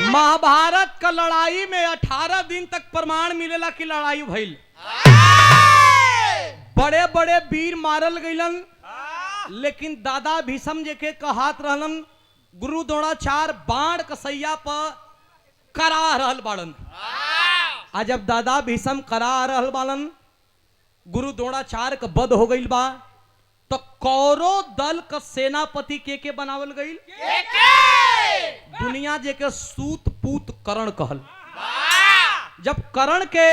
महाभारत का लड़ाई में 18 दिन तक प्रमाण मिलेला कि लड़ाई भइल। बड़े बड़े वीर मारल गइलन, लेकिन दादा भीष्म जी के कहत रहलन गुरु द्रोणाचार्य बाण कसैया पर करा रहल बाड़न। आ जब दादा भीष्म करा रहल बाड़न, गुरु द्रोणाचार्य का वध हो गइल बा, तो कौरव दल का सेनापति के बनावल गइल? दुनिया जे के सूत पूत कर्ण कहल। जब कर्ण के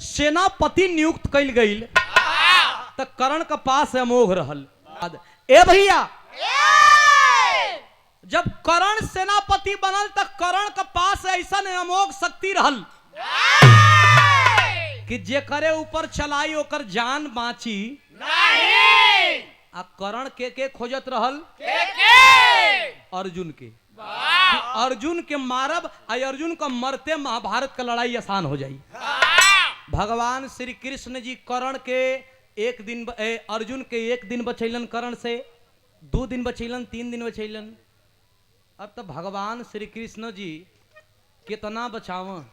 सेनापति नियुक्त कइल गइल तो कर्ण का पास अमोघ रहल। ए भैया, जब कर्ण सेनापति बनल तो कर्ण का पास ऐसा अमोघ शक्ति रहल कि जे करे ऊपर चलाई ओकर जान बाची नहीं। आ कर्ण के खोजत रहल? अर्जुन के। अर्जुन के मारब, अर्जुन का मरते महाभारत का लड़ाई आसान हो जाई। भगवान श्री कृष्ण जी कर्ण के एक दिन, अर्जुन के एक दिन बचैलन, कर्ण से 2 दिन बचैलन, 3 दिन बचैलन। अब तो भगवान श्री कृष्ण जी कितना बचाव।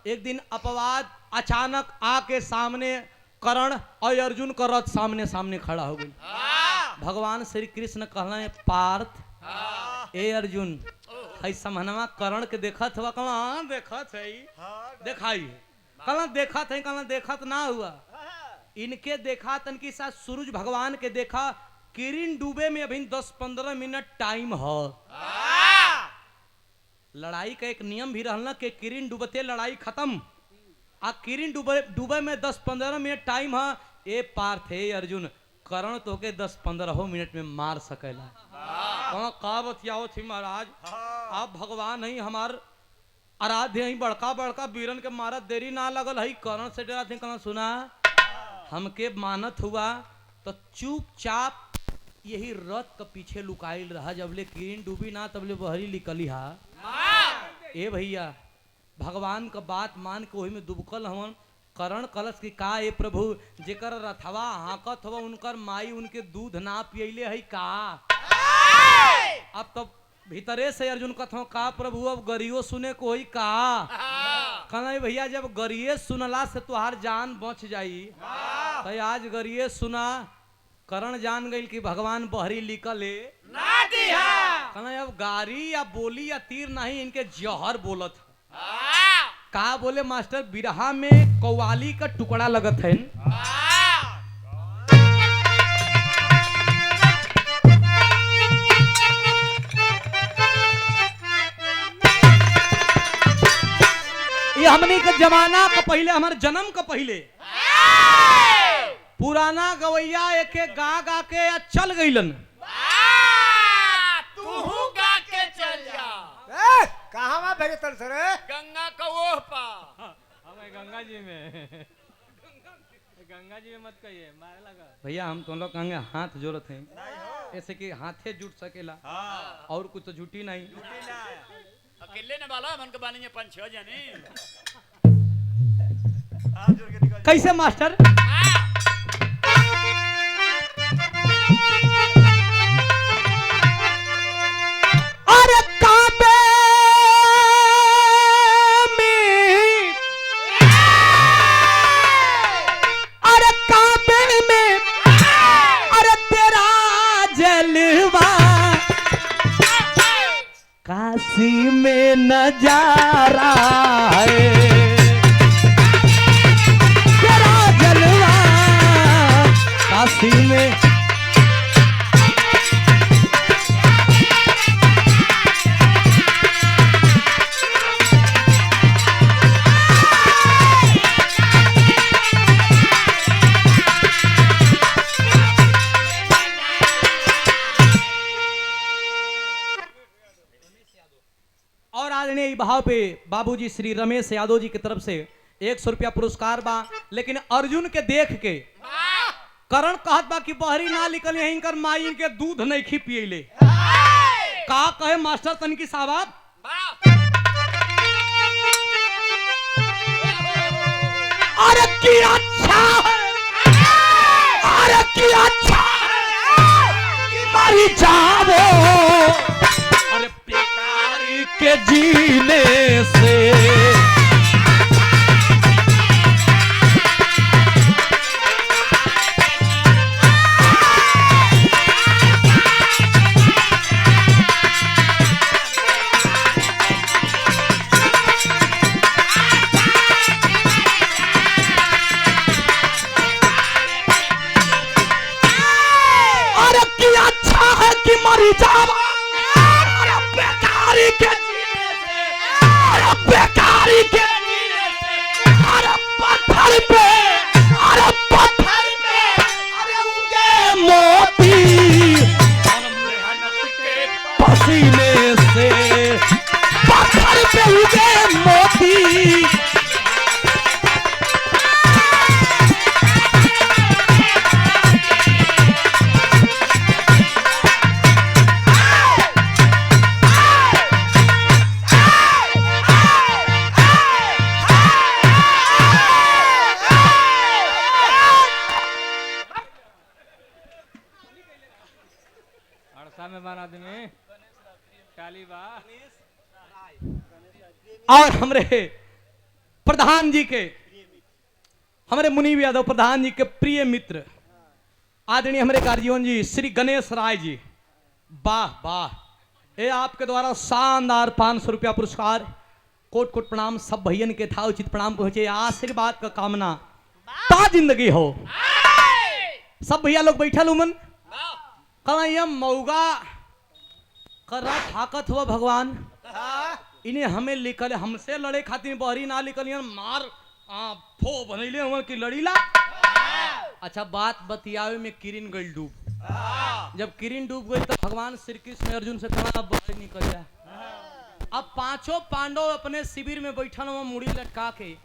एक दिन अपवाद अचानक आके सामने कर्ण और अर्जुन का रथ सामने सामने खड़ा हो गई। भगवान श्री कृष्ण कहला पार्थ, ए अर्जुन, है समहनवा कर्ण के देखत हुआ? कहला देखत है, देखाई। कहला देखत है? कहला देखत ना हुआ, इनके देखा तनकी साथ सूरज भगवान के देखा। किरण डूबे में अभी 10-15 मिनट टाइम है। लड़ाई का एक नियम भी रहना कि किरण डूबते लड़ाई खत्म। आ किरण डूबे में 10-15 मिनट टाइम है। ए पार्थ है अर्जुन, कर्ण तो के 10-15 मिनट में मार सकेला। का बतियाओ थी महाराज, आप भगवान ही हमार आराध्य ही, बड़का बड़का वीरन के मारत देरी ना लगल है। कर्ण से डरा थे? कहना सुना, हमके मानत हुआ तो चुपचाप यही रथ के पीछे लुकाइल रहा, जबले किरण डूबी ना तबले बहरी निकली हा। ए भैया, भगवान का बात मान के वही में दुबकल हमन। कर्ण कलश की का ए प्रभु, जेकर रथवा हाकत हवा उनकर माई उनके दूध ना पियले है का? अब तो भीतरे से अर्जुन कथो का प्रभु, अब गरियो सुने को ही का? कहना भैया, जब गरिये सुनला से तुहार जान बच जाई तो आज गरिये सुना। कर्ण जान गई कि भगवान बहरी निकले ना दिया। कहना अब गारी या बोली या तीर नहीं, इनके जहर बोलत का। बोले मास्टर, बिरहा में कौवाली का टुकड़ा लगत है। ये हमने का जमाना का पहले, हमारे जन्म का पहले पुराना गवैया एक गा गा के चल गईलन। तू गा के चल जा। कहाँ भेजे तल सर? गंगा का ओह पा। हमें गंगा जी में मत कहिए, मारे लगा। भैया हम तुम लोग कहेंगे हाथ जोड़त हैं, ऐसे कि हाथे जुट सकेला और कुछ तो झूठी नहीं। अकेले ने वाला मन के बानी में 5-6 जने। कैसे मास्टर? अरे काबे में, अरे काबे में, अरे तेरा जलवा काशी में नजारा है। तेरा जलवा काशी में। और आदरणीय भाव पे बाबूजी श्री रमेश यादव जी की तरफ से 100 रुपया पुरस्कार बा। लेकिन अर्जुन के देख के कर्ण कहत बा कि बहरी ना निकल, इनकर माई इनके दूध नहीं खी पियले। का कहे मास्टर तनकी साहब? अरे की अच्छा है, अरे की अच्छा है कि मरी जाओ, अरे बेकारी के जीने से। अरे कि अच्छा है कि मरी जावा, अरे बेकारी के जीने से, अरे बेकारी के जीने से, अरे पत्थर पे, अरे पत्थर पे, अरे उगे मोती पसीने से, पत्थर पे उगे मोती। अड़सा में बन आदमी काली बा। और हमरे प्रधान जी के, हमारे मुनीब यादव प्रधान जी के प्रिय मित्र आदरणीय हमारे गार्जियन जी श्री गणेश राय जी, वाह वाह, ये आपके द्वारा शानदार 500 रुपया पुरस्कार। कोट कोट प्रणाम, सब भैयन के था उचित प्रणाम पहुंचे, आशीर्वाद का कामना ता जिंदगी हो। सब भैया लोग बैठल उमन कहा मऊगा कर थाकत हुआ भगवान, इन्हें हमें लिखल हमसे लड़े खातिर बहरी ना लिखल मार फो बनैले हमन की लड़ीला। अच्छा बात बतियावे में किरण गई डूब, जब किरण डूब गई तो भगवान श्री कृष्ण अर्जुन से कहा अब बाहर निकल जा। अब पांचों पांडव अपने शिविर में बैठल हुआ मुड़ी लटका के,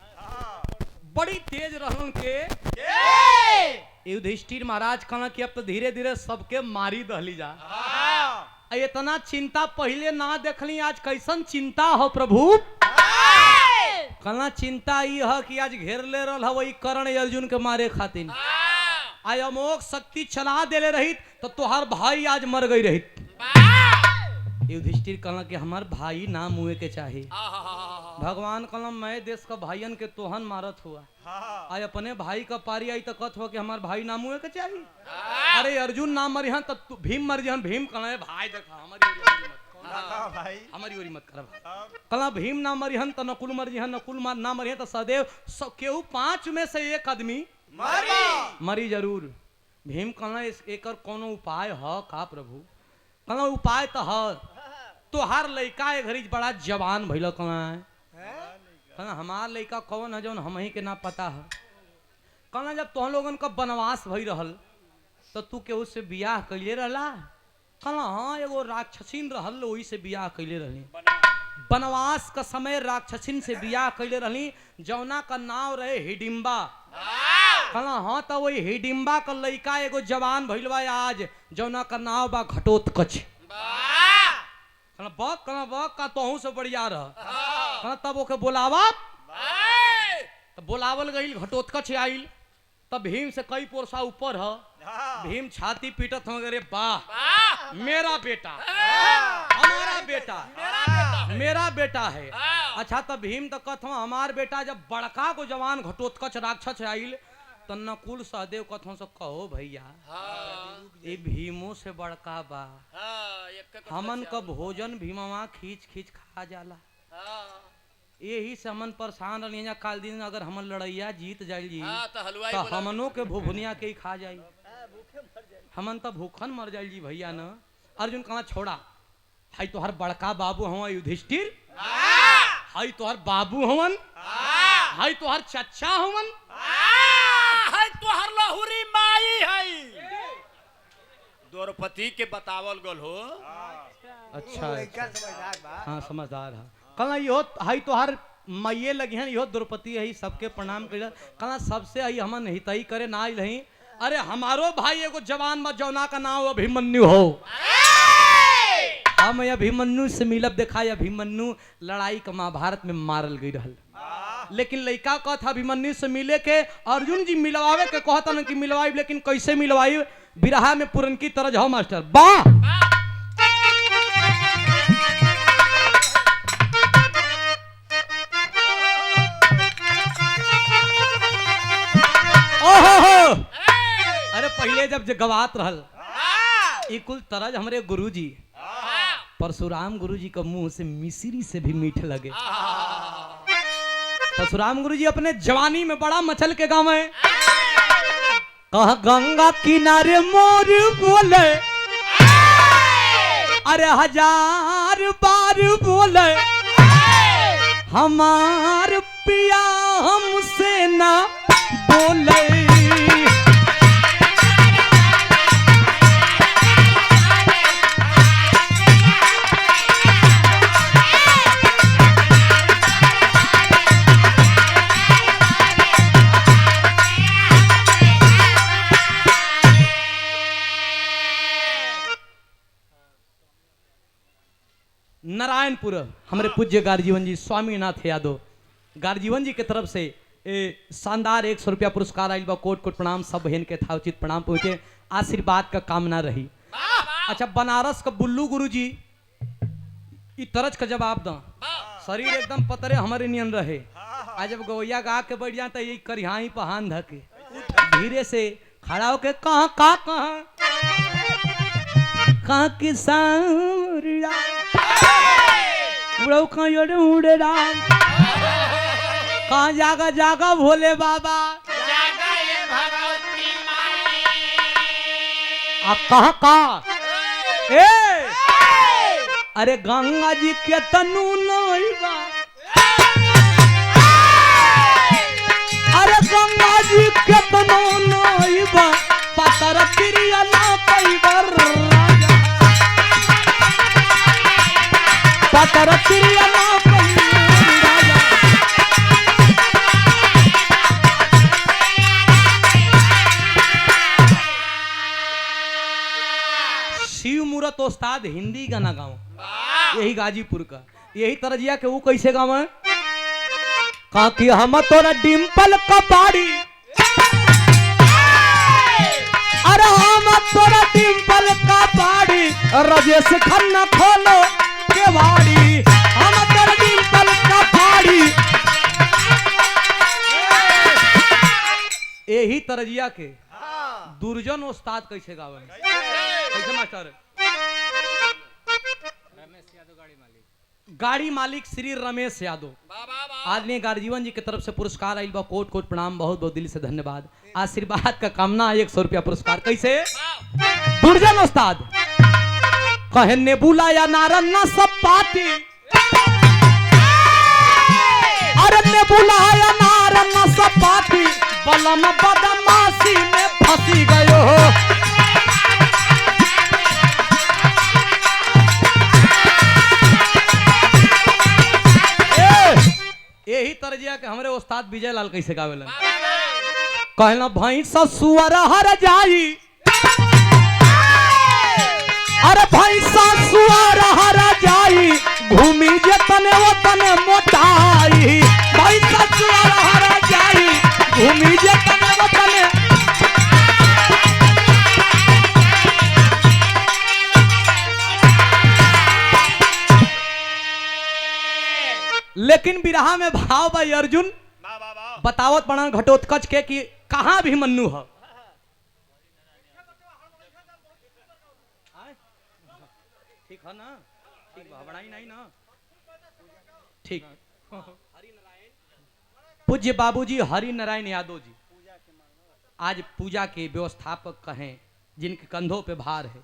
बड़ी तेज रहन के युधिष्ठिर महाराज कहना कि अब तो धीरे धीरे सबके मारी दहली जा। इतना चिंता पहले ना देखली, आज कैसन चिंता हो प्रभु। कहना चिंता ई है कि आज घेर ले रहा वही कर्ण अर्जुन के मारे खातिर, आज अमोघ शक्ति चला देले रही तो तुहार भाई आज मर गई रही। युधिष्ठिर कहना कि हमार भाई ना मुए के चाहिए। भगवान कहना मैं देश का भाईयन के तोहन मारत हुआ, आज अपने भाई का पारी आई तो कथ हो कि हमार भाई ना मुए के चाहिए। अरे अर्जुन ना मरिहन तो भीम मर जहन। भीम कहना भाई देखा हमारी ओरी मत कर भाई। कहना भीम ना मरिहन तो नकुल मर जहन, नकुल ना मरिहन तो सदैव केहू 5 में से एक आदमी मरी जरूर। भीम कहना एक कोनो उपाय है का प्रभु? कहना उपाय तो है, तोहार लड़का एक घड़ी बड़ा जवान भइल। कहना हमार लड़का कौन है जौन हम ही के ना पता है? कहना जब तुम लोगन का वनवास भई रहल तो तू केहू से बियाह कैले रहला? कहना हाँ एगो राक्षसीन रहल वही से बियाह कैले रहली। वनवास का समय राक्षसीन से बियाह कैले रहली, जौना का नाम रहे हिडिम्बा। कहना हाँ तो वही हिडिम्बा का लड़का एगो जवान भइल बा आज, जौना का नाम बा घटोत्कच। कहना बक का तोहू से बढ़िया रह। कहना तब ओके बोलावा, तब बोलावल गई, घटोत्कच आइल। तब भीम से कई पोरसा ऊपर है, भीम छाती पीटत हो गए, वाह मेरा बेटा, हमारा बेटा, मेरा बेटा है। अच्छा तब भीम तो कथ हमार बेटा। जब बड़का को जवान घटोत्कच राक्षस आइल तो नकुल सहदेव कथों से कहो भैया ये भीमो से बड़का बा, हमन का भोजन भीमवा खींच खींच खा जाला, यही से हमन परेशान रही। काल दिन अगर हमन लड़ैया जीत जाइल जी तो हमनों के भुभुनिया के ही खा जाई, हमन तो भूखन मर जाइल जी भैया न। अर्जुन कहा छोड़ा, हाई तोहर बड़का बाबू हवा युधिष्ठिर, हाई तोहर बाबू हवन, हाई तोहर चच्चा हवन, हाय तोहर लहुरी माई है। द्रौपदी के बतावल गल हो। अच्छा हाँ समझदार है। कहना यो हाई तोहर मैये लगी हैं, यो द्रौपदी है, सबके प्रणाम कर। कहना सबसे आई हमन हितई करे ना आई नहीं। अरे हमारो भाई एगो जवान में जौना का नाम अभिमन्यु हो, हम अभिमन्यु से मिलब देखा। अभिमन्यु लड़ाई का महाभारत में मारल गई रहल, लेकिन लड़का कहता अभिमन्यु से मिले के, अर्जुन जी मिलवावे के कहता न कि मिलवाई, लेकिन कैसे मिलवाई? बिरहा में पुरन की तरह जाओ मास्टर बा। जब गवात रहल ई कुल तरज हमरे गुरुजी परशुराम गुरुजी का मुंह से मिश्री से भी मीठ लगे। परशुराम गुरुजी अपने जवानी में बड़ा मचल के गाँव है। कहा गंगा किनारे मोर बोले, अरे 1000 बार बोले, हमार पिया हमसे ना बोले। नारायणपुर हमारे पूज्य गार्जीवन जी स्वामीनाथ यादव गार्जीवन जी के तरफ से शानदार 100 रुपया पुरस्कार आयल बा। कोट कोट प्रणाम, सब बहन के था उचित प्रणाम पहुंचे, आशीर्वाद का कामना रही। अच्छा, बनारस का बुल्लू गुरु जी ई तरज का जवाब दा, शरीर एकदम पतरे हमारे नियन रहे। आज जब गवैया गा के बैठ जाता यही करिहाई पहान धके धीरे से खड़ा होके कहाँ कहाँ के सावरिया उड़ो उड़े राम, कहाँ जागा जागा भोले बाबा, कहाँ अरे गंगा जी के तनु नइबा, अरे गंगा जी के तनु नइबा, पतर क्रिया ना पैबर पतर क्रिया ना शिव मूरत उस्ताद हिंदी गाना गाँव, यही गाजीपुर का, यही तरजिया के वो कैसे गाँव है। काकी हम तोरा डिम्पल कपाड़ी, अरे हम तोरा डिम्पल कपाड़ी, राजेश खन्ना खोलो केवाड़ी, हम तोरा डिम्पल कपाड़ी। यही तरजिया के दुर्जन उस्ताद कैसे गावे, कैसे मास्टर? गाड़ी मालिक श्री रमेश यादव आज ने गार्जीवन जी की तरफ से पुरस्कार आइल बा। कोट कोट प्रणाम, बहुत बहुत दिल से धन्यवाद, आशीर्वाद का कामना। 100 रुपया पुरस्कार कैसे दुर्जन उस्ताद कहे ने बुलाया नारन्ना सब पाती, अरे ने बुलाया नारन्ना सब पाती, बलम बदमाशी में फंसी गयो हो। यही तरजिया के हमरे उस्ताद विजय लाल कैसे गावेलन, कहला भैंस सुअर हर जाई, अरे भैंस सुअर हर जाई, घूमी जे तने वो तने मोटाई, भैंस सुअर हर जाई, घूमी जे तने वो तने। लेकिन बिरहा में भाव भाई अर्जुन बतावत पड़ा घटोत्कच के कि कहाँ भी मन्नू है। ठीक है ना, ठीक बड़ाई नहीं ना, ठीक। पूज्य बाबूजी हरि नारायण यादव जी आज पूजा के व्यवस्थापक कहें, जिनके कंधों पे भार है,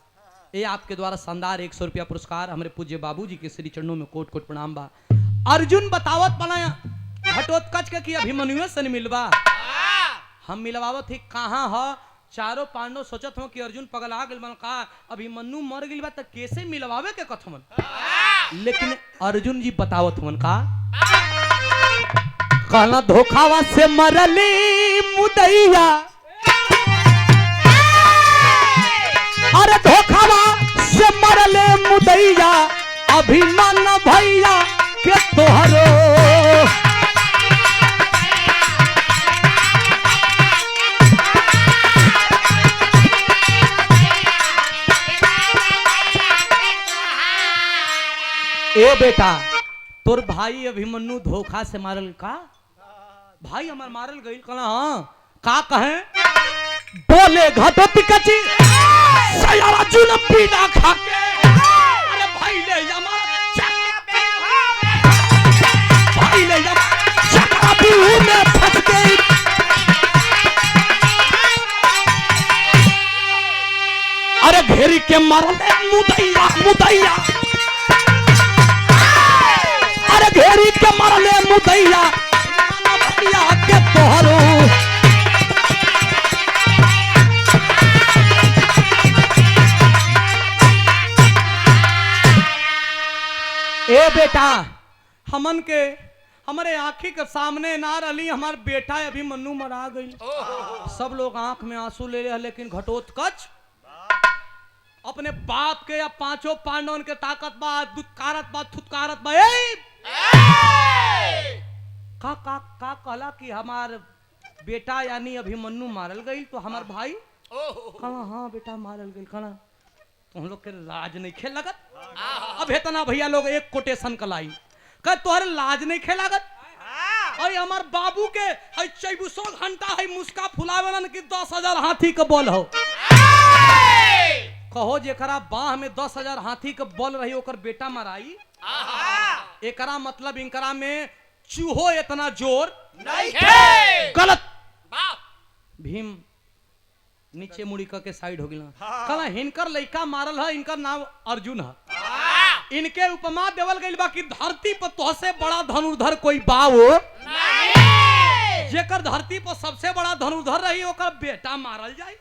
ये आपके द्वारा शानदार 100 रुपया पुरस्कार हमारे पूज्य बाबूजी के श्री चरणों में कोट कोट प्रणाम बा। अर्जुन बतावत बनाया घटोत्कच के कि अभिमन्यु से नहीं मिलवा, हम मिलवावत ही कहाँ हो। चारों पांडव सोचत हो कि अर्जुन पगला गइल बन का, अभिमन्यु मर गइल बा त कैसे मिलवावे के कथमन। लेकिन अर्जुन जी बतावत हुन का कहला धोखावा से मरली मुदैया, अरे धोखावा से मरले मुदैया, अभिमन्यु भैया के तोहरो। ए बेटा तोर भाई अभिमन्यु धोखा से मारल का, भाई हमार मारल गई कहला हाँ का कहे, बोले घटोत्कच अर्जुन पीड़ा खा के अरे भाई ले भाई ले चक्रव्यूह में फंस गई। अरे घेरी के मरले मुदैया मुदैया अरे घेरी के मरले मुदैया भैया के तोहरो ए बेटा हमन के हमारे आंखी के सामने ना रही हमार बेटा अभी मन्नू मरा गई। सब लोग आंख में आंसू ले रहे लेकिन घटोत्कच अपने बाप के या पांचों पांडवन के ताकत बा दुत्कारत बा थुतकारत बा का कहला कि हमार बेटा यानी अभिमन्यु मारल गई तो हमार भाई कहा हाँ बेटा मारल गई कहा तो हम लोग के लाज नहीं खेल लगत। अब इतना भैया लोग एक कोटेशन कलाई कह तोहर लाज नहीं खेल लगत। और हमार बाबू के 24 घंटा है मुस्का फुलावेलन कि 10,000 हाथी के बल हो कहो जेकरा बाह में 10,000 हाथी के बल रही ओकर बेटा मराई। एकरा मतलब इनकरा में चूहो इतना जोर नहीं है। गलत भीम नीचे मुड़ी के साइड हो गया कला हिनकर लइका मारल है इनकर नाम अर्जुन है। इनके उपमा देवल गइल बा कि धरती पर तोहसे बड़ा धनुर्धर कोई बाओ नहीं जेकर धरती पर सबसे बड़ा धनुर्धर रही ओकर बेटा मारल जाई।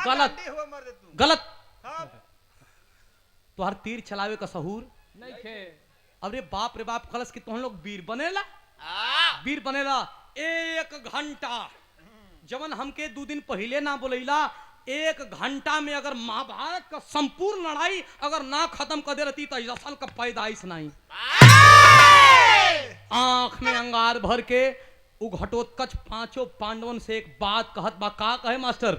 गलत गलत तोहर तीर चलावे का सहूर नहीं खे। अरे बाप रे बाप कलश की तुम लोग वीर बनेला वीर बनेला। 1 घंटा जवन हमके 2 दिन पहले ना बोलेला 1 घंटा में अगर महाभारत का संपूर्ण लड़ाई अगर ना खत्म कर दे रहती तो असल का पैदाइश नहीं। आंख में अंगार भर के उ घटोत्कच पांचों पांडवन से एक बात कहत बा का कहे मास्टर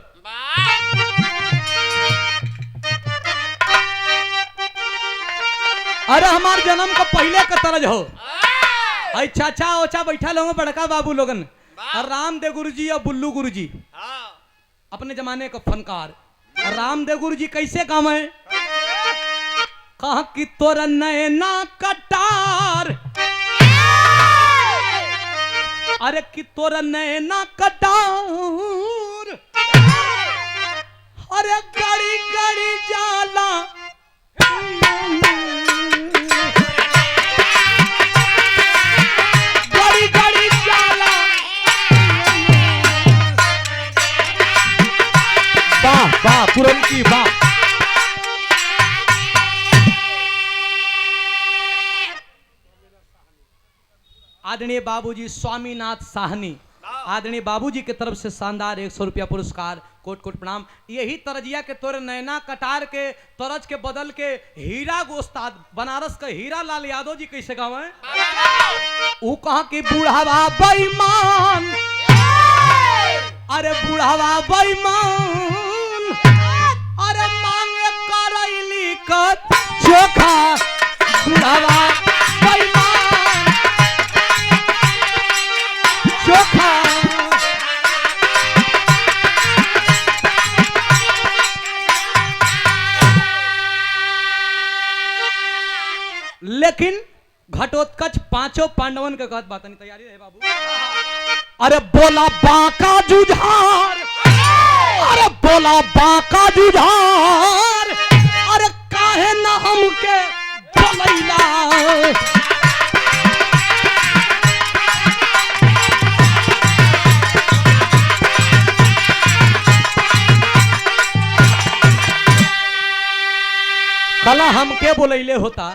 अरे हमार जन्म का पहले का तरज हो आई चाचा ओचा बैठा लोग बड़का बाबू लोगन रामदेव गुरुजी और बुल्लू गुरुजी अपने जमाने का फनकार। रामदेव गुरुजी कैसे काम है कहा कि तोरा नैना कटार अरे कि तोरा नैना कटार अरे गड़ी गड़ी जाला गड़ी गड़ी जाला वाह वाह पुरन की वाह। आदरणीय बाबूजी स्वामीनाथ साहनी आदरणीय बाबूजी की तरफ से शानदार 100 रुपया पुरस्कार कोट कोट प्रणाम। यही तरजिया के तोरे नैना कटार के तरज के बदल के हीरा गोस्ताद बनारस का हीरा लाल यादव जी कैसे गावे वो कहा कि बूढ़ावा बेईमान अरे बूढ़ावा बेईमान अरे मांगे करैली का चोखा बूढ़ावा बेईमान चोखा लेकिन घटोत्कच पांचों पांडवन के कहत बात नहीं तैयारी रहे बाबू। अरे बोला बांका जुझार अरे बोला बांका जुझार अरे काहे ना हमके बोलैला कला हमके बोलैले होता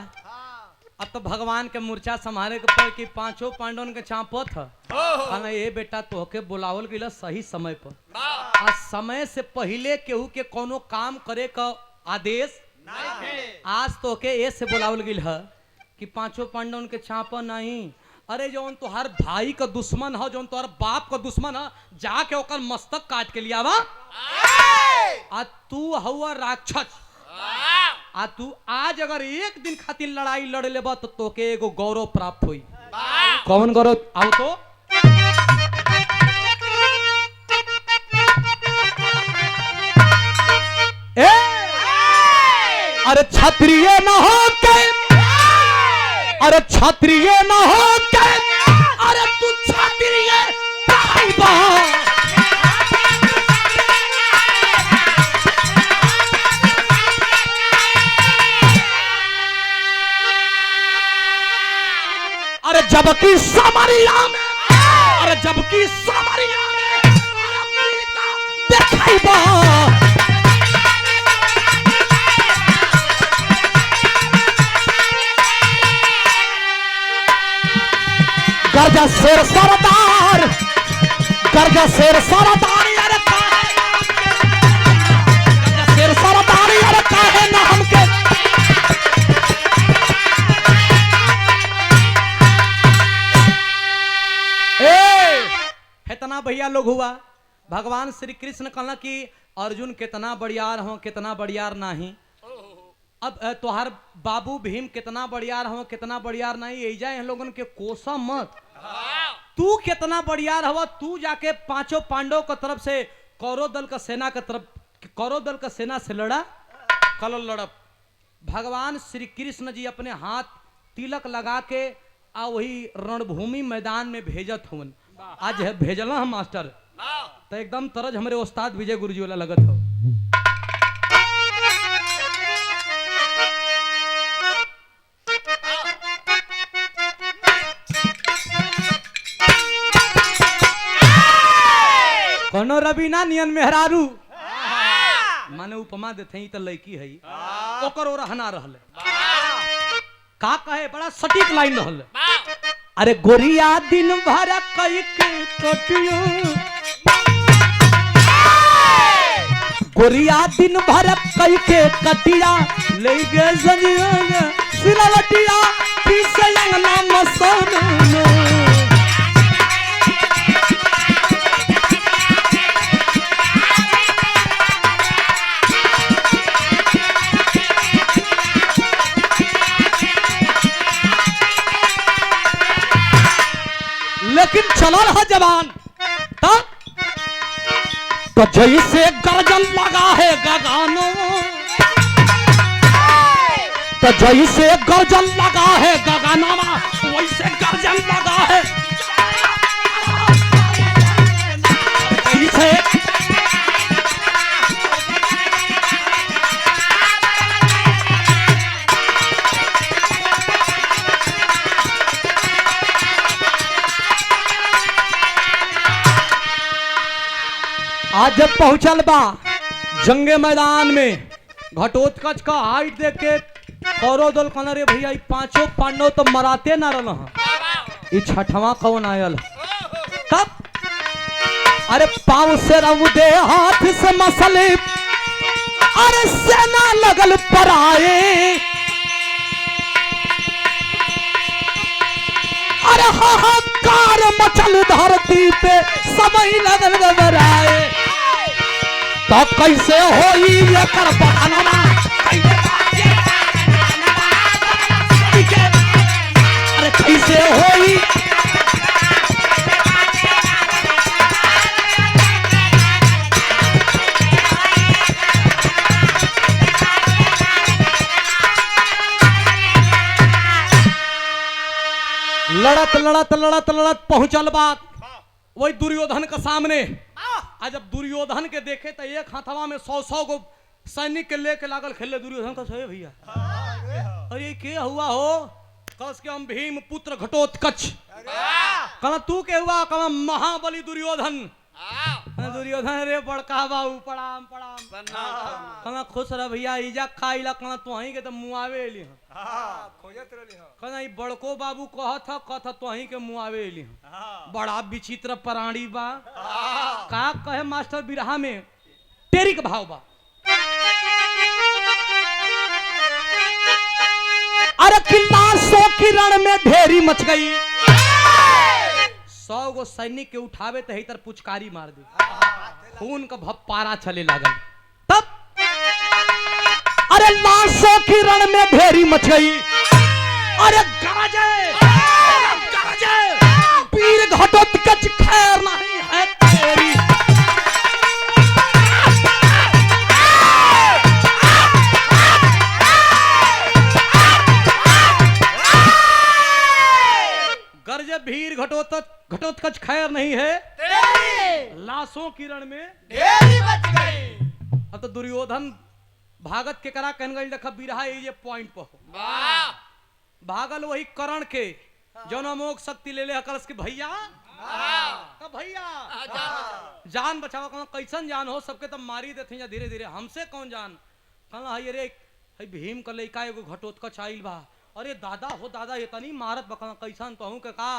अब तो भगवान के मूर्छा संभाले के पर कि पांचों पांडवन के चापत है कहना ये बेटा तोहके बुलावल गइला सही समय पर आ समय से पहले केहू के कोनो काम करे का आदेश आज तोहके ए से बुलावल गइल है कि पांचों पांडवन के चापा नहीं। अरे जौन तोहार भाई का दुश्मन है जौन तोहार बाप का दुश्मन है जाके ओकर मस्तक काट के लिया बा आ तू हुआ राक्षस आ तू आज अगर एक दिन खातिर लड़ाई लड़ लेबा तो तोके एगो गौरव प्राप्त हुई। कौन गौरव आओ तो अरे क्षत्रिय न हो के, अरे क्षत्रिय न हो के, अरे तू क्षत्रिय भाई बा। अरे जबकि समरिया में, अरे जबकि समरिया में अरे वीरता देखाई बा। गर्जा शेर सरदार, गर्जा शेर सरदार, अरे गर्जा शेर सरदार, अरे काहे ना हमके। कितना भैया लोग हुआ, भगवान श्री कृष्ण कहला कि अर्जुन कितना बढ़ियार हो, कितना बढ़ियार नहीं। अब तोहार बाबू भीम कितना बढ़ियार हो, कितना बढ़ियार नहीं, यही जाए लोगन के कोसा मत। तू कितना बढ़ियार हवा, तू जाके पांचों पांडव की तरफ से कौरव दल का सेना की तरफ, कौरव दल का सेना से लड़ा, कल लड़प। भगवान श्री कृष्ण जी अपने हाथ तिलक लगा के आ वही रणभूमि मैदान में भेजत हुन। आज है भेजला हम मास्टर, तो एकदम तरज हमारे उस्ताद विजय गुरुजी वाला लगत हो। कोनो रवीना नियन मेहरारू माने उपमा देते ही तो लड़की है ओकर और हना रहले का कहे, बड़ा सटीक लाइन रहले। अरे गोरिया दिन भर कई के कटियो, गोरिया दिन भर कई के कटिया ले गे जनिया सिलवटिया पीछे अंगना मसन। लेकिन चलल है जवान तो जैसे गर्जन लगा है गगानो, तो जैसे गर्जन लगा है गगनमा वैसे गर्जन लगा है जैसे। आज जब पहुंचल बा जंगे मैदान में, घटोत्कच का हाइट देख के कौरव दल कहना रे भैया ये पांचों पांडव तो मराते ना रहना, ये छठवां कौन आयल। तब अरे पांव से रमुदे हाथ से मसले, अरे सेना लगल पराए, अरे हाहाकार मचल धरती पे समय लगल घबराए। तो कैसे होई ये कर बहाना, अरे कैसे होई। लड़त लड़त लड़त लड़त पहुंचल बात वही दुर्योधन के सामने। आज जब दुर्योधन के देखे तो एक हाथवा में 100 गो सैनिक के लेके लागल खेले। दुर्योधन का सही भैया, अरे के हुआ हो, कस के हम भीम पुत्र घटोत्कच। कहना तू के हुआ, कहना महाबली दुर्योधन। दुर्योधन रे बड़का बाबू प्रणाम प्रणाम। कहना खुश रह भैया, इजा खाइला। कहना तू ही के तो मुआवे एली खोजत रहली। कहना ई बड़को बाबू कहत तो ही के मुआवे एली। बड़ा विचित्र प्राणी बा। का कहे मास्टर बिरहा में टेरिक भाव बा। अरे किला 100 किरण में ढेरी मच गई, 100 गो सैनिक के उठावे तो तर पुचकारी मार दी, खून का भप्पारा चले लागल। तब अरे 100 किरण में ढेरी मच गई, अरे गरजे गरजे वीर घटोत्कच खैर नहीं है तेरी। भीड़ घटोत्कच खैर नहीं है, तेरी लाशों की रण में ढेरी बच गई। अब तो दुर्योधन भागत के करा कहन गई देखा बिरहा ये पॉइंट पर हो। वाह भागल वही करण के जौन अमोघ शक्ति ले ले हकलस के भैया का भैया जान बचावा कहना कैसन जान हो, सबके तब मारी देते या धीरे धीरे, हमसे कौन जान। कहना हई रे हई भीम का लइका एगो घटोत्कच आइल बा, अरे दादा हो दादा ये तनी मारत बकना कैसन कहूं के का।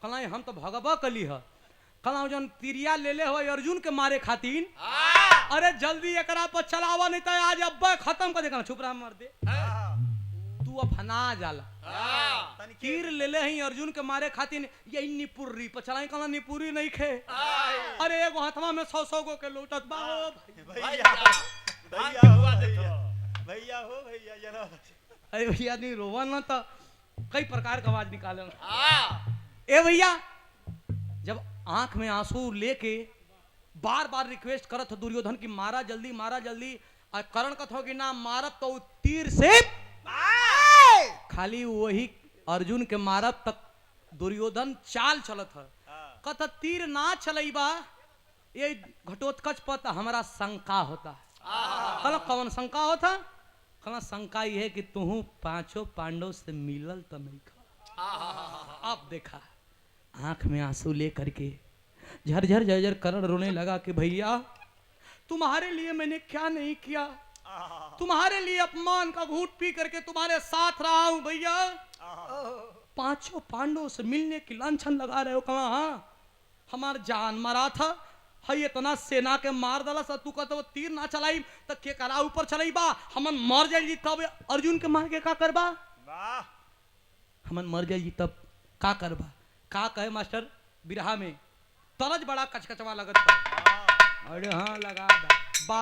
कहना हम तो भगवा कली है। कहना जौन तिरिया ले ले हो अर्जुन के मारे खातिर, अरे जल्दी एकरा पर चलावा नहीं तो आज अब्बा खत्म कर देगा। छुप रहा मार दे तू अफना जाला। तीर ले ले ही अर्जुन के मारे खातिर यही निपुरी पर चलाई, कहना निपुरी नहीं खे, अरे एगो हाथवा में 100 गो के लूटत बा हो भैया हो भैया जरा। अरे भैया नहीं रोवा ना तो कई प्रकार का आवाज निकाले। ए भैया जब आंख में आंसू लेके बार बार रिक्वेस्ट करत हो दुर्योधन की मारा जल्दी और करण कथ हो कि ना मारब तो तीर से खाली वही अर्जुन के मारब तक दुर्योधन चाल चलत है। कथ तीर ना चलईबा ये घटोत्कच पर हमारा शंका होता है। कहला कौन शंका होता? कहना शंका ये है कि तू पांचों पांडव से मिलल तो नहीं खा। अब देखा आंख में आंसू ले करके झरझर झरझर करण रोने लगा कि भैया तुम्हारे लिए मैंने क्या नहीं किया, तुम्हारे लिए अपमान का घूंट पी करके तुम्हारे साथ रहा हूं भैया, पांचों पांडवों से मिलने की लांछन लगा रहे हो। कहा हाँ हमार जान मरा था, हई इतना सेना के मार दला सा, तू कहते तीर ना चलाई तो के करा ऊपर चलाई बा, हमन मर जाई तब अर्जुन के मार के का करबा, हमन मर जाई तब का करबा। का कहे मास्टर बिरहा में तरज बड़ा कचकचवा लगत बा। अरे हाँ लगा बा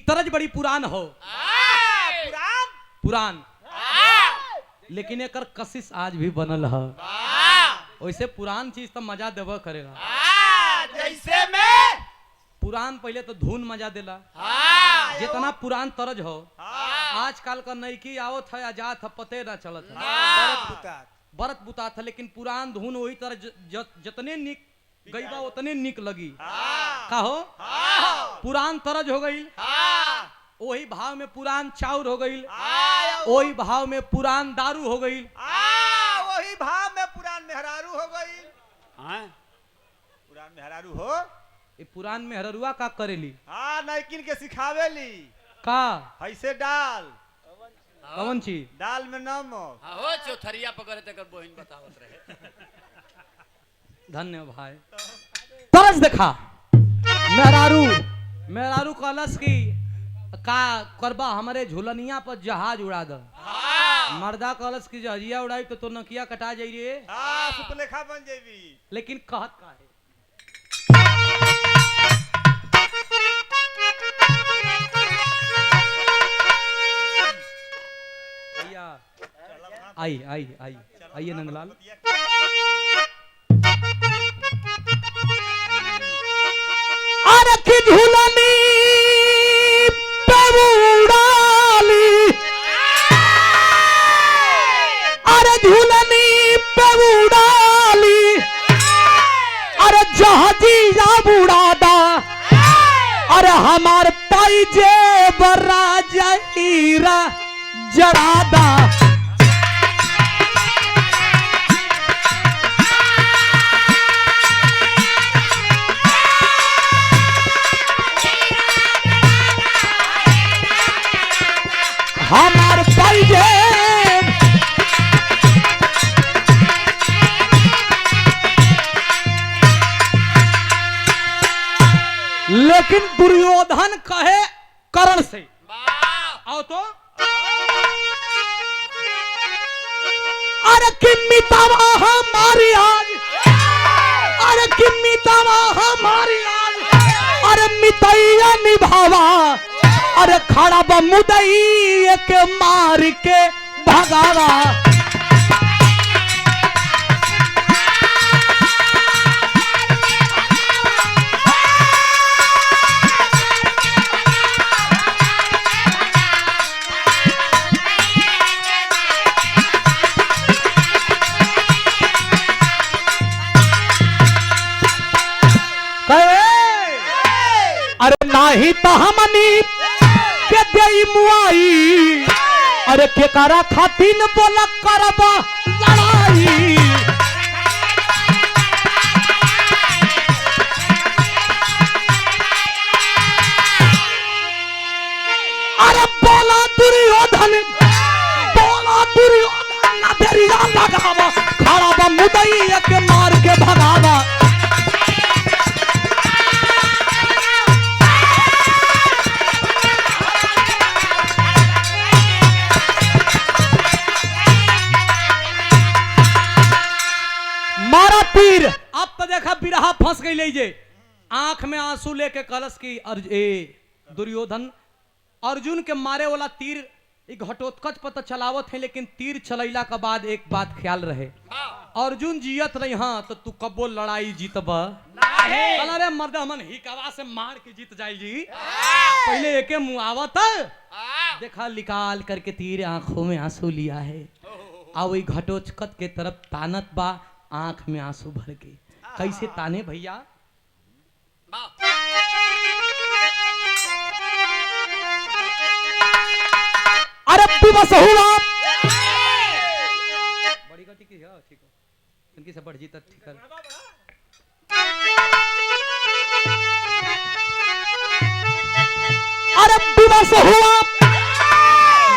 तरज बड़ी पुरान हो पुरान, लेकिन एकर कशिश आज भी बनल है। वैसे पुरान चीज तो मजा देवा करेगा। जैसे में पुरान पहले तो धुन मजा देला, जितना पुरान तरज हो आजकल का नईकी आवत है आजाद है पते ना चलत है, बरत बुता था। लेकिन पुरान धुन वही तरह जितने निक गईबा उतने निक लगी। का हो पुरान तरज हो गई, वही भाव में पुरान चाउर हो गई, वही भाव में पुरान दारू हो गई, वही भाव में पुरान मेहरारू हो गई। पुरान मेहरारू हो ये पुरान में हररुआ का करेली नैकिन के सिखावेली का ऐसे डाल कौन चीज दाल में नमक हो चौथरिया पकड़े तक बहन बतावत रहे। धन्य भाई तरस देखा मेहरारू कलश की का करबा हमारे झुलनिया पर जहाज उड़ा द। मर्दा कलश की जहाजिया उड़ाई तो नकिया कटा जाइए, सुपलेखा बन जेबी। लेकिन कहत का है भैया आइए नंदलाल। अरे की झूलनी पेवुड़ाली, अरे झूलनी पेवुड़ाली, अरे जहाजिया बुड़ादा, अरे हमार पाइजे बरा जहीरा जड़ादा। हमार पाइजे लेकिन दुर्योधन कहे करण से आओ तो अरे किमितावा हमारी आज, अरे किमितावा हमारी आज, अरे मितैया निभावा, अरे खड़ा बमुदई के मार के भगावा। अरे नाही तो हमनी के देई मुआई, अरे के करा खातिन बोला करबा लड़ाई। अरे बोला दुर्योधन ना तेरिया लगावा, खड़ा बा मुदई के मार के भगावा। मारा तीर, अब तो देखा बिरहा फंस गई ले जे, आंख में आंसू लेके कलश की दुर्योधन अर्जुन के मारे वाला तीर एक घटोत्कच पर तो चलावत है, लेकिन तीर चलैला के बाद एक बात ख्याल रहे, अर्जुन जियत रही हाँ तो तू कब्बो लड़ाई जीतब अरे मर्द हमन हिकवा से मार के जीत जाई जी, पहले एके मुआवत देखा निकाल करके तीर आंखों में आंसू लिया है, आ वही घटोत्कच के तरफ तानत बा, आंख में आंसू भर के। कैसे ताने भैया? अरे दिवस हुआ बड़ी गति की है, ठीक है इनकी से बढ़ जीता, ठीक है। अरे दिवस हुआ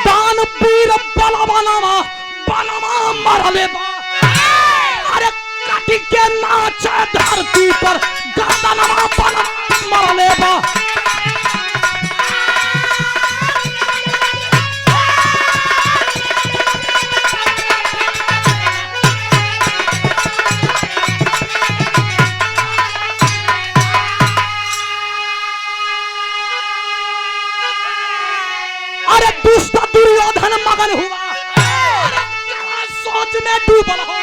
दान वीर बलवानवा बनवा मरले बा, अरे काटी के नाचे धरती पर गर्दनवा बनवा मरले बा। अरे दुष्ट दुर्योधन मगन हुआ, सोच में डूबल हो,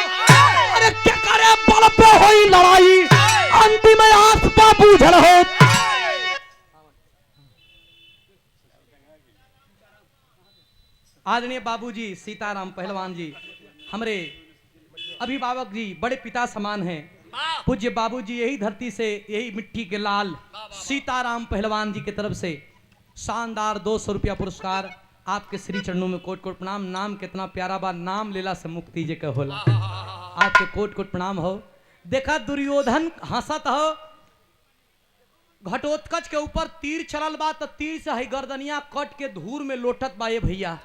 अरे क्या करे बल पे होई लड़ाई, अंतिम आस पा बूझल हो। आदरणीय बाबूजी सीताराम पहलवान जी, हमरे अभिभावक जी, बड़े पिता समान हैं, पूज्य बाबूजी यही धरती से, यही मिट्टी के लाल सीताराम पहलवान जी की तरफ से शानदार 200 रुपया पुरस्कार आपके श्री चरणों में कोट कोट प्रणाम। नाम कितना प्यारा बा, नाम लेला से मुक्ति जे के होला, आपके कोट कोट प्रणाम हो। देखा दुर्योधन हंसत हो, घटोत्कच के ऊपर तीर चलल बा तो तीर से है गर्दनिया कट के धूर में लोटत बा ये भैया,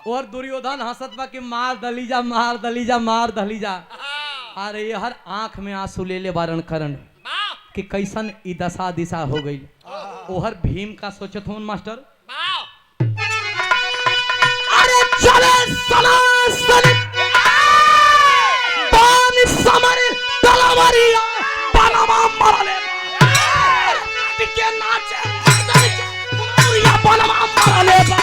और दुर्योधन हंसत बा कि मार दलीजा मार दलीजा मार दलीजा। अरे ये हर आंख में आंसू ले ले बारण करण कि कैसन ई दशा दिशा हो गई। ओहर भीम का सोचत हूं मास्टर, अरे चले सलासन बान समर तलवारिया बनवा मरले के नाचे या बनवा मरले बा।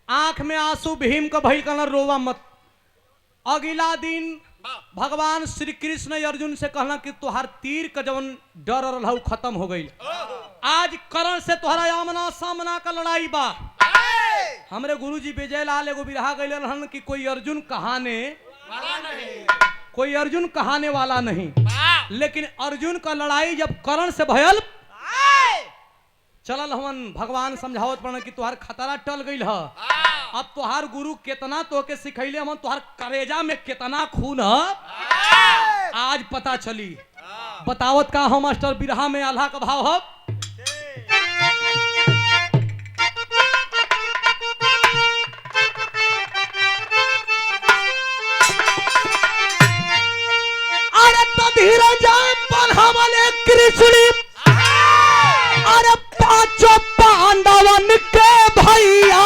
आंख में आंसू भीम को भई कहना रोवा मत। अगला दिन भगवान श्री कृष्ण अर्जुन से कहना कि तुहार तीर का जवन डर रहू खत्म हो गई, आज करण से तुहरा आमना सामना का लड़ाई बा। हमरे गुरुजी विजय लाल एगो बिरहा गइल रहन कि कोई अर्जुन कहाने वाला नहीं, लेकिन अर्जुन का लड़ाई जब करण से भयल चलल हमन भगवान समझावत पड़न कि तुहार खतरा टल गइल ह। अब तुहार गुरु कितना तोके सिखैले हमन, तुहार करेजा में कितना खून ह आज पता चली। बतावत का हो मास्टर बिरहा में आल्हा का भाव हो। अरे तो धीरज बनहवले कृष्ण, अरे पांचों पांडवन के भैया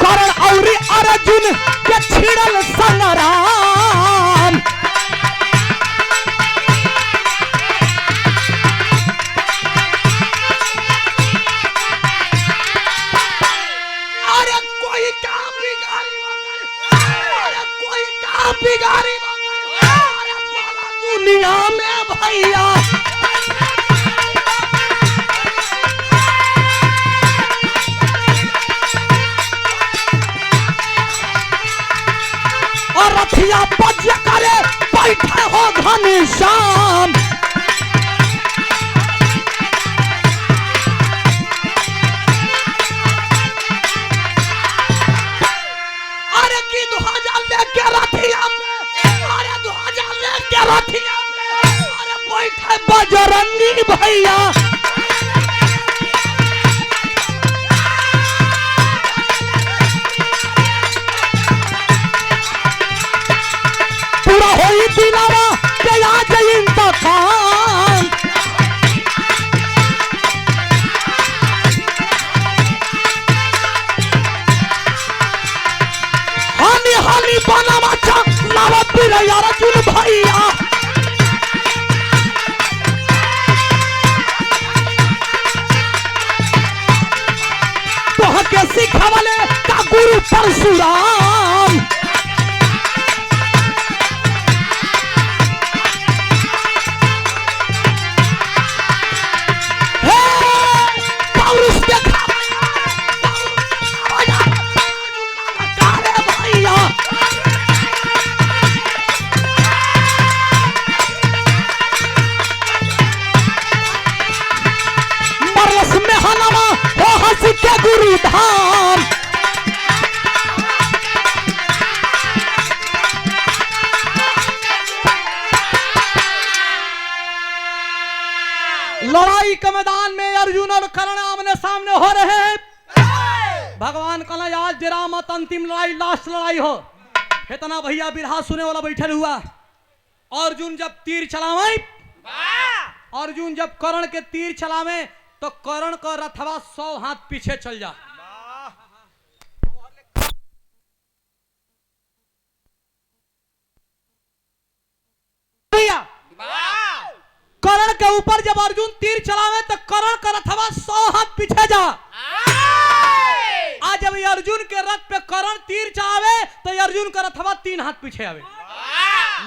करण और अर्जुन के छिड़ल संग्राम। बिगाड़ी अरे बोला दुनिया में भैया और रथिया बज करे बैठे हो घनश्याम अरे की ध्वजा लेके रथिया में अरे ध्वजा लेके रथिया में अरे बैठे बजरंगी भैया पूरा होई दिलावा के आज इंतकाम हानि हानि बनावा लावा पीर अर्जुन भैया तो के सिखावले का गुरु परशुराम के गुरु धाम लड़ाई के मैदान में अर्जुन और कर्ण आमने सामने हो रहे हैं। भगवान कहला आज जरा मत अंतिम लड़ाई लास्ट लड़ाई हो। इतना भैया बिरहा सुने वाला बैठल हुआ। अर्जुन जब तीर चलावे अर्जुन जब कर्ण के तीर चलावे तो कर्ण का रथवा 100 हाथ पीछे चल जा। कर्ण के ऊपर जब अर्जुन तीर चलावे तो कर्ण का रथवा 100 हाथ पीछे जा। आज जब अर्जुन के रथ पे कर्ण तीर चलावे तो अर्जुन का रथवा 3 हाथ पीछे आवे,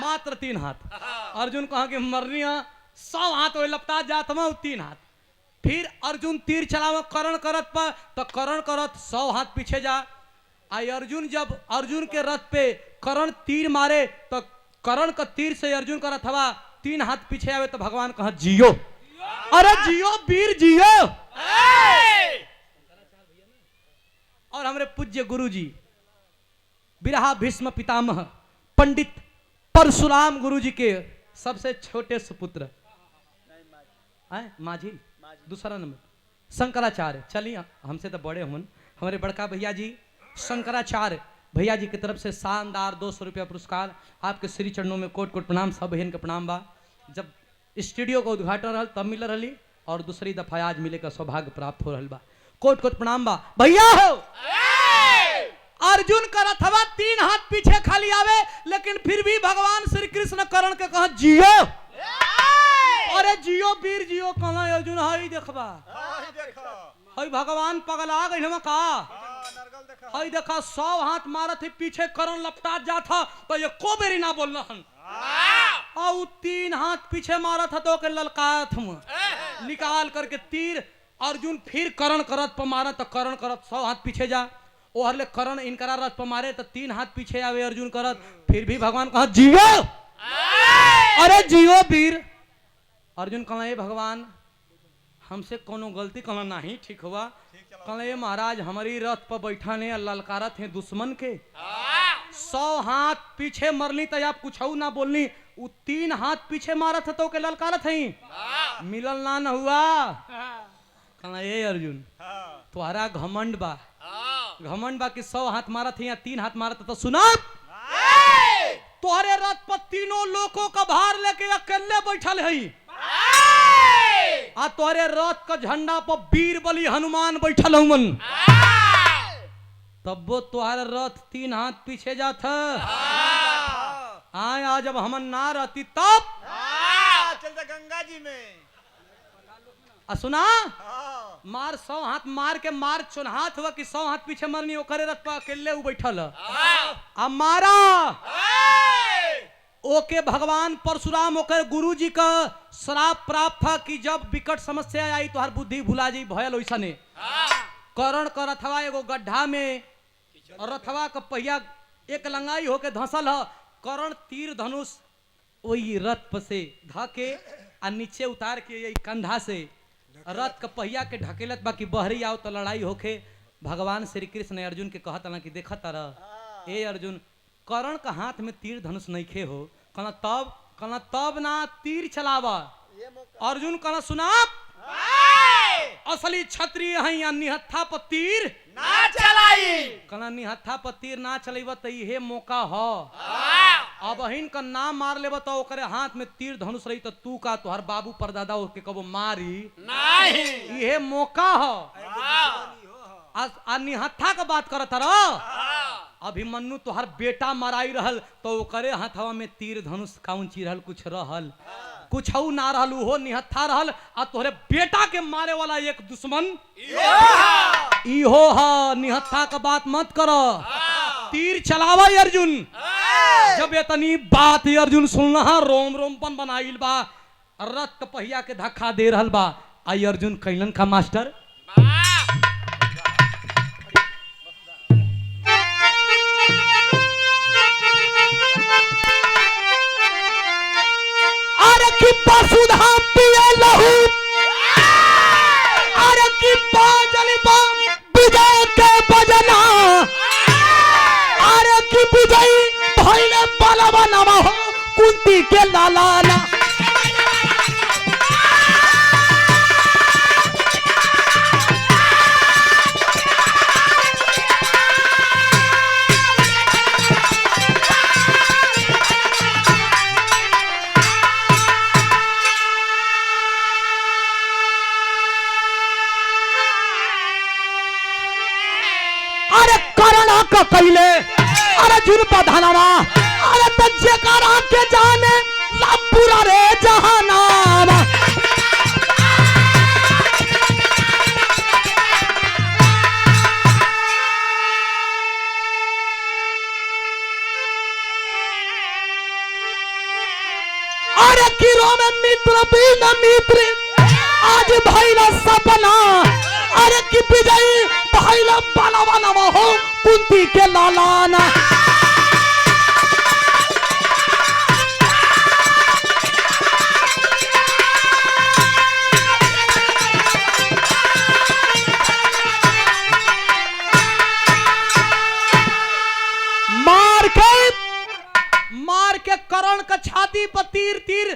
मात्र 3 हाथ। अर्जुन कहा कि मरनिया 100 हाथ वो लपटा जात में 3 हाथ। फिर अर्जुन तीर चलावे कर्ण का रथ पर तो कर्ण का रथ 100 हाथ पीछे जा। आई अर्जुन जब अर्जुन के रथ पे कर्ण तीर मारे तो कर्ण का तीर से अर्जुन का रथवा 3 हाथ पीछे आवे तो भगवान कहा जियो, अरे जियो वीर जियो। और हमारे पूज्य गुरु जी बिरहा भीष्म पितामह पंडित परशुराम गुरु जी के सबसे छोटे सुपुत्र माझी, दूसरा नंबर शंकराचार्य। चलिए हमसे तो बड़े हुन, हमारे बड़का भैया जी शंकराचार्य भैया जी की तरफ से शानदार 200 रुपया पुरस्कार। आपके श्री चरणों में कोट कोट प्रणाम, सब बहन के प्रणाम बा। जब स्टूडियो का उद्घाटन रहल तब मिल रही और दूसरी दफा आज मिले का सौभाग्य प्राप्त हो रहा बा। कोट कोट प्रणाम बा। भैया हो अर्जुन का रथवा 3 हाथ पीछे खाली आवे लेकिन फिर भी भगवान श्री कृष्ण कर्ण के कहा जियो, अरे जियो वीर जियो। कहना अर्जुन हई देखबा हई भगवान पगला गई हम का हई देखा 100 हाथ मारत है पीछे कर्ण लपटा जाता तो ये को बेरी ना बोलना हन। और 3 हाथ पीछे मारा था तो के ललकात हम निकाल करके तीर अर्जुन फिर कर्ण करत पर मारा तो कर्ण करत 100 हाथ पीछे जा। ओ हरले कर्ण इनकरा रथ पर मारे तो 3 हाथ पीछे आवे अर्जुन करत। फिर भी भगवान कहा जियो, अरे जियो वीर। अर्जुन कहला ये भगवान हमसे कोनो गलती कहला नहीं ठीक हुआ। कहला ये महाराज हमारी रथ पर बैठा ने ललकारत है दुश्मन के 100 हाथ पीछे मरली तो आप कुछ ना बोलनी। वो 3 हाथ पीछे मारा था तो के ललकारत है मिलल ना न हुआ। कहला ये अर्जुन तुम्हारा घमंड बा, घमंड बा कि 100 हाथ मारा था या 3 हाथ मारा था तो सुना तुम्हारे रथ पर तीनों लोगों का भार लेके अकेले बैठल है। आ तोरे रथ का झंडा पर वीर बलि हनुमान बैठल हुमन तब वो तुम्हारा रथ 3 हाथ पीछे जाता। आए आज जब हमन ना रहती तब चलता गंगा जी में सुना मार 100 हाथ मार के मार चुनहाथ हुआ कि 100 हाथ पीछे मरनी ओकरे रथ पर अकेले बैठल अब मारा ओके भगवान परशुराम ओकर गुरु जी का श्राप प्राप्त था कि जब विकट समस्या आई तो हर बुद्धि भुला जी भयल वैसने कर्ण का रथवा एगो गड्ढा में रथवा का पहिया एक लंगाई होके धंसल है। कर्ण तीर धनुष वही रथ पर से धके आ नीचे उतार के यही कंधा से रथ का पहिया के ढकेलत बाकी बहरी आओ तो लड़ाई होके भगवान श्री कृष्ण अर्जुन के कहत ना कि देखा तारा ए अर्जुन कर्ण का हाथ में तीर धनुष नइखे हो कहना तब ना तीर चलावा। अर्जुन कहना सुना असली क्षत्रिय हैं या निहत्था पर तीर ना चलाई। कहना निहत्था पर तीर ना चलेबा तो ये मौका हो अब हिन का नाम मार लेबा तो ओकरे हाथ में तीर धनुष रही तो तू का तुहर बाबू परदादा उसके कबो मारी नहीं ये मौका हो। आ निहत्था का बात करत रहो अभिमन्यु तोहर बेटा मराई रहल तो ओकरे हाथवा में तीर धनुष काउंची रहल कुछ रहल कुछ ना रहल उहो निहत्था रहल आ तोहरे बेटा के मारे वाला एक दुश्मन इहो हा निहत्था का बात मत करो तीर चलावा अर्जुन। जब इतनी बात अर्जुन सुनना रोम रोमपन बनाइल बा रथ के पहिया के धक्का दे रहल बा आई अर्जुन कैलन का मास्टर वसुधा पिए लहू अरे की बाजली बम विजय के बजना अरे की विजय भइले बलवा नवा हो कुंती के लालाना कैले अरे जुन पधनवा अरे तज्जे करा के जाने लंपुरा रे जहानाम अरे किरो में मित्र बिन मित्र आज भइला सपना अरे की विजयी भइला बलवा नवा हो कुंती के लालाना मार के कर्ण का छाती पर तीर तीर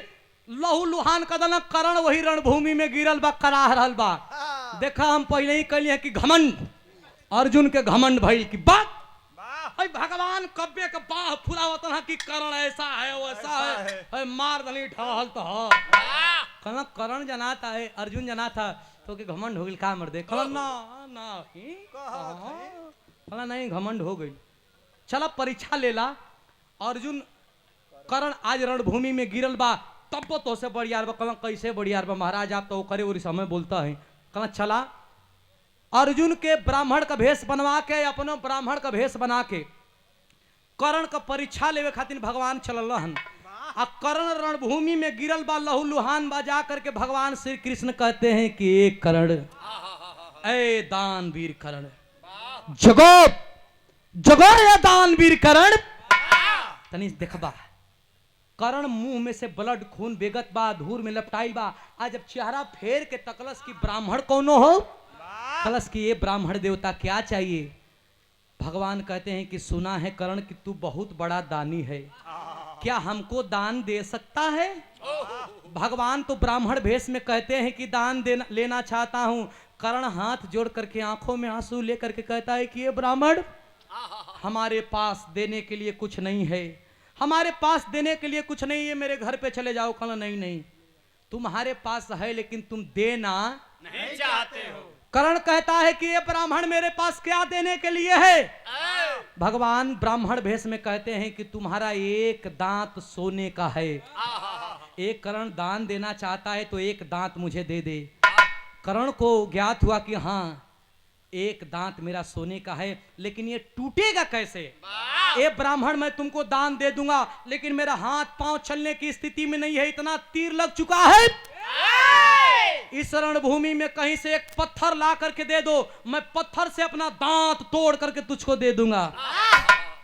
लहू लुहान कदन कर्ण वही रणभूमि में गिरल बा कराह रहल बा। देखा हम पहले ही कहलिए कि घमंड अर्जुन के घमंड भइल की बात अरे भगवान कब्बे के बाह फुलावत ना कि कर्ण ऐसा है वैसा है अरे मार दली ढहल तो कहना कर्ण जनाता है अर्जुन जनाता तो के घमंड हो गइल का मर दे कहना ना कहना नहीं घमंड हो गइल चला परीक्षा लेला अर्जुन कर्ण आज रणभूमि में गिरल बा तब तो से बढ़ियार बा कहना कैसे बढ़ियार बा महाराज आप तो करे और समय बोलता है कहना चला अर्जुन के ब्राह्मण का भेष बनवा के अपना ब्राह्मण का भेष बना के कर्ण का परीक्षा लेवे खातिर भगवान चलल हन आ कर्ण रणभूमि में गिरल बा लहू लुहान बा जा करके भगवान श्री कृष्ण कहते हैं कि एक कर्ण ए दानवीर कर्ण जगो जगो ये दानवीर कर्ण तनी देखबा कर्ण मुंह में से ब्लड खून बेगत बा धूर में लपटाई बा आज जब चेहरा फेर के तकलस की ब्राह्मण कौनो हो कलश की ये ब्राह्मण देवता क्या चाहिए भगवान कहते हैं कि सुना है कर्ण कि तू बहुत बड़ा दानी है क्या हमको दान दे सकता है। भगवान तो ब्राह्मण भेष में कहते हैं कि दान लेना चाहता हूं। कर्ण हाथ जोड़ करके आंखों में आंसू लेकर के कहता है कि ये ब्राह्मण हमारे पास देने के लिए कुछ नहीं है हमारे पास देने के लिए कुछ नहीं है मेरे घर पे चले जाओ। कहना नहीं नहीं तुम्हारे पास है लेकिन तुम देना नहीं चाहते हो। कर्ण कहता है कि ये ब्राह्मण मेरे पास क्या देने के लिए है। भगवान ब्राह्मण भेष में कहते हैं कि तुम्हारा एक दांत सोने का है। एक कर्ण दान देना चाहता है तो एक दांत मुझे दे दे। कर्ण को ज्ञात हुआ कि हाँ एक दांत मेरा सोने का है लेकिन ये टूटेगा कैसे। ए ब्राह्मण मैं तुमको दान दे दूंगा, लेकिन मेरा हाथ पांव चलने की स्थिति में नहीं है, इतना तीर लग चुका है। इस रणभूमि में कहीं से एक पत्थर ला करके दे दो, मैं पत्थर से अपना दांत तोड़ करके तुझको दे दूंगा।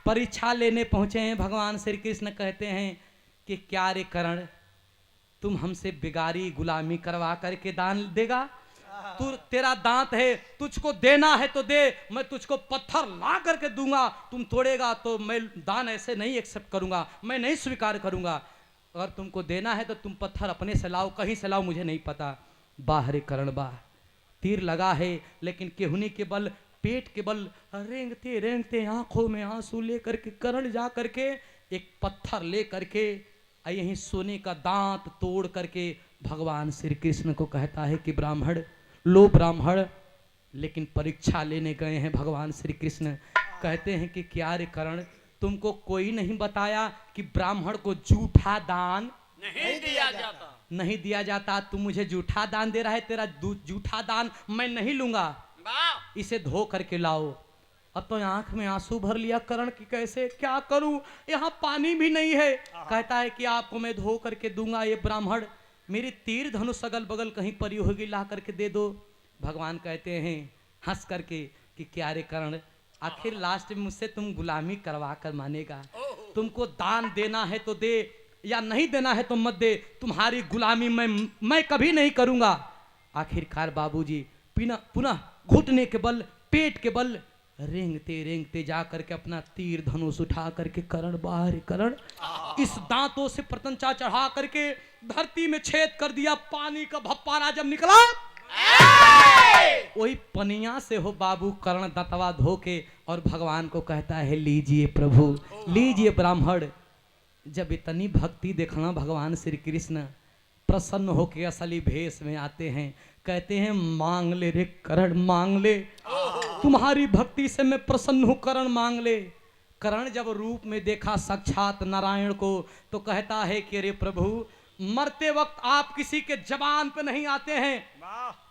परीक्षा लेने पहुंचे हैं भगवान श्री कृष्ण, कहते हैं कि क्या रे कर्ण, तुम हमसे बिगारी गुलामी करवा करके दान देगा? तू तेरा दांत है, तुझको देना है तो दे, मैं तुझको पत्थर ला करके दूंगा, तुम तोड़ेगा तो मैं दान ऐसे नहीं एक्सेप्ट करूंगा, मैं नहीं स्वीकार करूंगा। अगर तुमको देना है तो तुम पत्थर अपने से लाओ, कहीं से लाओ मुझे नहीं पता। बाहरे कर्ण बाह, तीर लगा है, लेकिन केहुनी के बल, पेट के बल रेंगते रेंगते आंखों में आंसू लेकर के कर्ण जा करके एक पत्थर ले करके यही सोने का दांत तोड़ करके भगवान श्री कृष्ण को कहता है कि ब्राह्मण लो ब्राह्मण। लेकिन परीक्षा लेने गए हैं भगवान श्री कृष्ण, कहते हैं कि क्या रे कर्ण, तुमको कोई नहीं बताया कि ब्राह्मण को झूठा दान नहीं दिया जाता, नहीं दिया जाता? तू मुझे झूठा दान दे रहा है, तेरा झूठा दान मैं नहीं लूंगा, इसे धो करके लाओ। अब तो आंख में आंसू भर लिया कर्ण की, कैसे क्या करूं, यहाँ पानी भी नहीं है। कहता है कि आपको मैं धो करके दूंगा, ये ब्राह्मण मेरी तीर धनुष अगल बगल कहीं परी होगी, ला करके दे दो। भगवान कहते हैं हंस करके कि क्या रे कर्ण, आखिर लास्ट में मुझसे तुम गुलामी करवा कर मानेगा? तुमको दान देना है तो दे, या नहीं देना है तो मत दे, तुम्हारी गुलामी मैं कभी नहीं करूंगा। आखिरकार बाबूजी पुनः घुटने के बल, पेट के बल रेंगते रेंगते जा करके अपना तीर धनुष उठा करके कर्ण बाहर कर्ण इस दांतों से प्रतंचा चढ़ा करके धरती में छेद कर दिया। पानी का भप्पारा जब निकला, वही पनिया से हो बाबू कर्ण दंतवा धो के और भगवान को कहता है लीजिए प्रभु, लीजिए ब्राह्मण। जब इतनी भक्ति देखना भगवान श्री कृष्ण प्रसन्न होकर असली भेष में आते हैं, कहते हैं मांग ले रे कर्ण, मांग ले, तुम्हारी भक्ति से मैं प्रसन्न हूं कर्ण, मांग ले। कर्ण जब रूप में देखा साक्षात नारायण को तो कहता है कि अरे प्रभु, मरते वक्त आप किसी के जबान पे नहीं आते हैं,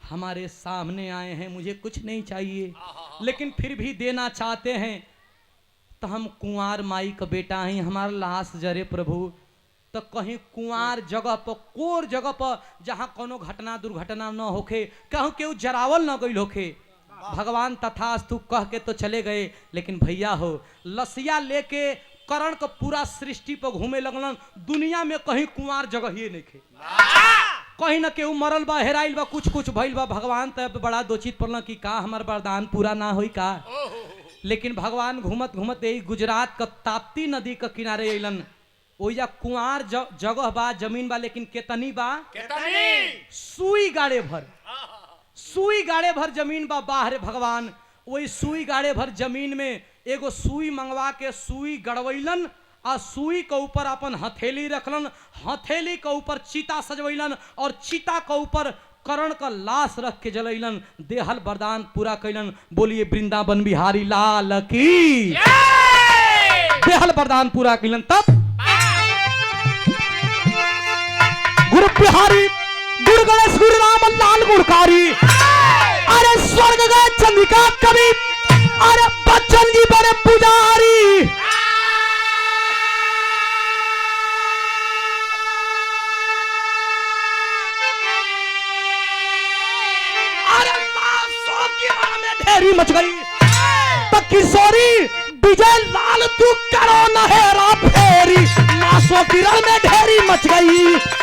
हमारे सामने आए हैं, मुझे कुछ नहीं चाहिए, लेकिन फिर भी देना चाहते हैं। तो हम कुंवार माई का बेटा हैं, हमारा लाश जरे प्रभु, तो कहीं कुंवार जगह पर, कोर जगह पर, जहां कोनो घटना दुर्घटना न होखे, कहूं केहू जरावल न गई होखे। भगवान तथास्तु कह के तो चले गए, लेकिन भैया हो लसिया लेके कर्ण को पूरा सृष्टि पर घूमे लगलन, दुनिया में कहीं कुंवार जगह ही नहीं खे, कहीं न केहू मरल बा, हेराइल बा, कुछ कुछ भइल बा। भगवान तब बड़ा दोचित पड़ल कि का हमार वरदान पूरा ना होई का। लेकिन भगवान घूमत घूमत यही गुजरात का ताप्ती नदी का किनारे अइलन, ओइजा कुंवार जगह बा, जमीन बा, लेकिन केतनी बा, सुई गाड़े भर, सुई गाड़े भर जमीन बा। बाहरे भगवान वही सुई गाड़े भर जमीन में एगो सुई मंगवा के सुई गड़वैलन, आ सुई के ऊपर अपन हथेली रखलन, हथेली के ऊपर चीता सजवैलन, और चीता के ऊपर कर्ण का लाश रख के जलैलन, देहल वरदान पूरा कैलन। बोलिए वृंदावन बिहारी लाल की, देहल वरदान पूरा कैलन। तब गुरु बिहारी, गुरु गणेश, गुरु राम लाल गुणकारी, अरे स्वर्ग गए चंद्रिका कवि, अरे बच्चन जी बने पुजारी। अरे लाशों की मार में ढेरी मच गई, तो किशोरी विजय लाल तू करो न हेरा फेरी, लाशों की रण में ढेरी मच गई।